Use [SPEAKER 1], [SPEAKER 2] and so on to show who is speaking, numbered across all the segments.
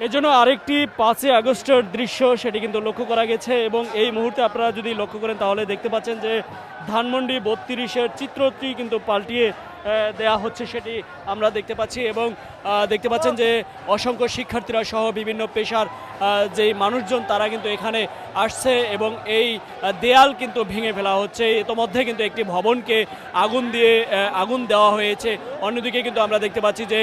[SPEAKER 1] এজন্য আরেকটি 5ই আগস্টের দৃশ্য সেটি কিন্তু লক্ষ্য করা গেছে এবং এই মুহূর্তে আপনারা যদি লক্ষ্য করেন তাহলে দেখতে পাচ্ছেন যে ধানমন্ডি 32-এর চিত্রটি কিন্তু পাল্টিয়ে দেয়া হচ্ছে সেটি আমরা দেখতে পাচ্ছি এবং দেখতে পাচ্ছেন যে অসংখ্য শিক্ষার্থীরা সহ বিভিন্ন পেশার যেই মানুষজন তারা কিন্তু এখানে আসছে এবং এই দেয়াল কিন্তু ভেঙে ফেলা হচ্ছে। ইতোমধ্যে কিন্তু একটি ভবনকে আগুন দেওয়া হয়েছে। অন্যদিকে কিন্তু আমরা দেখতে পাচ্ছি যে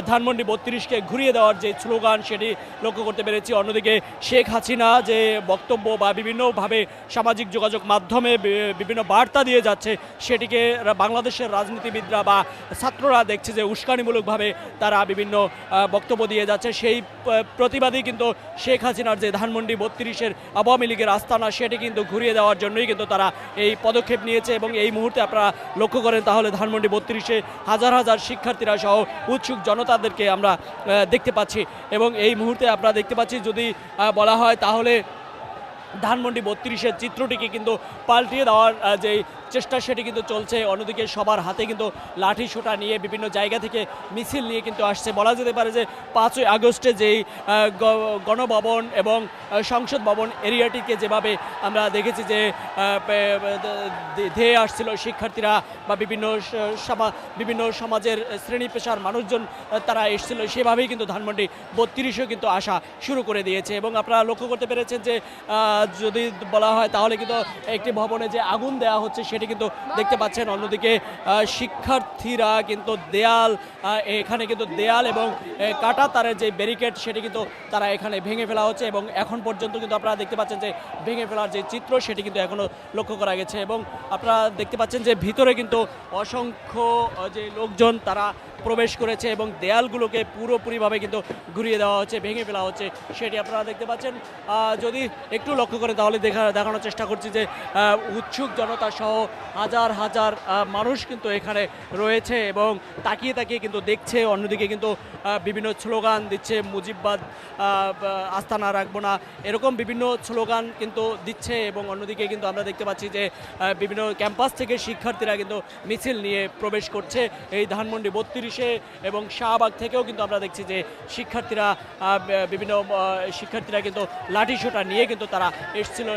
[SPEAKER 1] ধানমন্ডি 32কে ঘুরিয়ে দেওয়ার যে স্লোগান সেটি লক্ষ্য করতে পেরেছি। অন্যদিকে শেখ হাসিনা যে বক্তব্য বা বিভিন্নভাবে সামাজিক যোগাযোগ মাধ্যমে বিভিন্ন বার্তা দিয়ে যাচ্ছে সেটিকে বাংলাদেশের রাজনীতিবিদরা বা ছাত্ররা দেখছে যে উস্কানিমূলকভাবে তারা বিভিন্ন বক্তব্য দিয়ে যাচ্ছে। সেই প্রতিবাদী কিন্তু শেখ হাসিনার যে ধানমন্ডি 32-এর আওয়ামী লীগের আস্তানা সেটি কিন্তু ঘুরিয়ে দেওয়ার জন্যই কিন্তু তারা এই পদক্ষেপ নিয়েছে এবং এই মুহূর্তে আপনারা লক্ষ্য করেন তাহলে ধানমন্ডি 32-এ হাজার হাজার শিক্ষার্থীরা সহ উৎসুক জনতাদেরকে আমরা দেখতে পাচ্ছি এবং এই মুহূর্তে আপনারা দেখতে পাচ্ছি যদি বলা হয় তাহলে ধানমন্ডি 32-এর চিত্রটিকে কিন্তু পাল্টিয়ে দেওয়ার যে চেষ্টা সেটি কিন্তু চলছে। অন্যদিকে সবার হাতে কিন্তু লাঠি সোঁটা নিয়ে বিভিন্ন জায়গা থেকে মিছিল নিয়ে কিন্তু আসছে। বলা যেতে পারে যে 5ই আগস্টে যেই গণভবন এবং সংসদ ভবন এরিয়াটিকে যেভাবে আমরা দেখেছি যে ধেয়ে আসছিল শিক্ষার্থীরা বা বিভিন্ন সমাজের শ্রেণী পেশার মানুষজন তারা এসেছিল, সেভাবেই কিন্তু ধানমন্ডি 32-ও কিন্তু আসা শুরু করে দিয়েছে এবং আপনারা লক্ষ্য করতে পেরেছেন যে যদি বলা হয় তাহলে কিন্তু একটি ভবনে যে আগুন দেওয়া হচ্ছে সেটি কিন্তু দেখতে পাচ্ছেন। অন্যদিকে শিক্ষার্থীরা কিন্তু এখানে কিন্তু দেয়াল এবং কাটা তারের যে ব্যারিকেড সেটি কিন্তু তারা এখানে ভেঙে ফেলা হচ্ছে এবং এখন পর্যন্ত কিন্তু আপনারা দেখতে পাচ্ছেন যে ভেঙে ফেলার যে চিত্র সেটি কিন্তু এখনও লক্ষ্য করা গেছে এবং আপনারা দেখতে পাচ্ছেন যে ভিতরে কিন্তু অসংখ্য যে লোকজন তারা প্রবেশ করেছে এবং দেয়ালগুলোকে পুরোপুরিভাবে কিন্তু ঘুরিয়ে দেওয়া হচ্ছে, ভেঙে ফেলা হচ্ছে সেটি আপনারা দেখতে পাচ্ছেন। যদি একটু লক্ষ্য করে তাহলে দেখানোর চেষ্টা করছি যে উৎসুক জনতা সহ হাজার হাজার মানুষ কিন্তু এখানে রয়েছে এবং তাকিয়ে তাকিয়ে কিন্তু দেখছে। অন্যদিকে কিন্তু বিভিন্ন স্লোগান দিচ্ছে, মুজিববাদ আস্তানা রাখবো না, এরকম বিভিন্ন স্লোগান কিন্তু দিচ্ছে এবং অন্যদিকে কিন্তু আমরা দেখতে পাচ্ছি যে বিভিন্ন ক্যাম্পাস থেকে শিক্ষার্থীরা কিন্তু মিছিল নিয়ে প্রবেশ করছে এই ধানমন্ডি 32-এ এবং শাহবাগ থেকেও কিন্তু আমরা দেখছি যে শিক্ষার্থীরা কিন্তু লাঠিসোঁটা নিয়ে কিন্তু তারা এসেছিল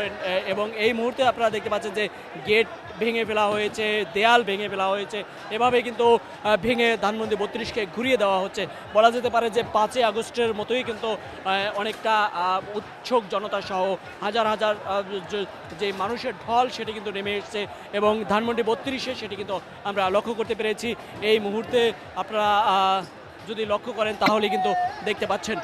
[SPEAKER 1] এবং এই মুহূর্তে আপনারা দেখতে পাচ্ছেন যে গেট ভেঙে ফেলা হয়েছে, দেয়াল ভেঙে ফেলা হয়েছে, এভাবে কিন্তু ভেঙে ধানমন্ডি 32-কে ঘুরিয়ে দেওয়া হচ্ছে। বলা যেতে পারে যে 5ই আগস্টের মতোই কিন্তু অনেকটা উৎসুক জনতা সহ হাজার হাজার যে মানুষের ঢল সেটি কিন্তু নেমে এসছে এবং ধানমন্ডি 32-এ সেটি কিন্তু আমরা লক্ষ্য করতে পেরেছি। এই মুহূর্তে আপনারা যদি লক্ষ্য করেন তাহলে কিন্তু দেখতে পাচ্ছেন।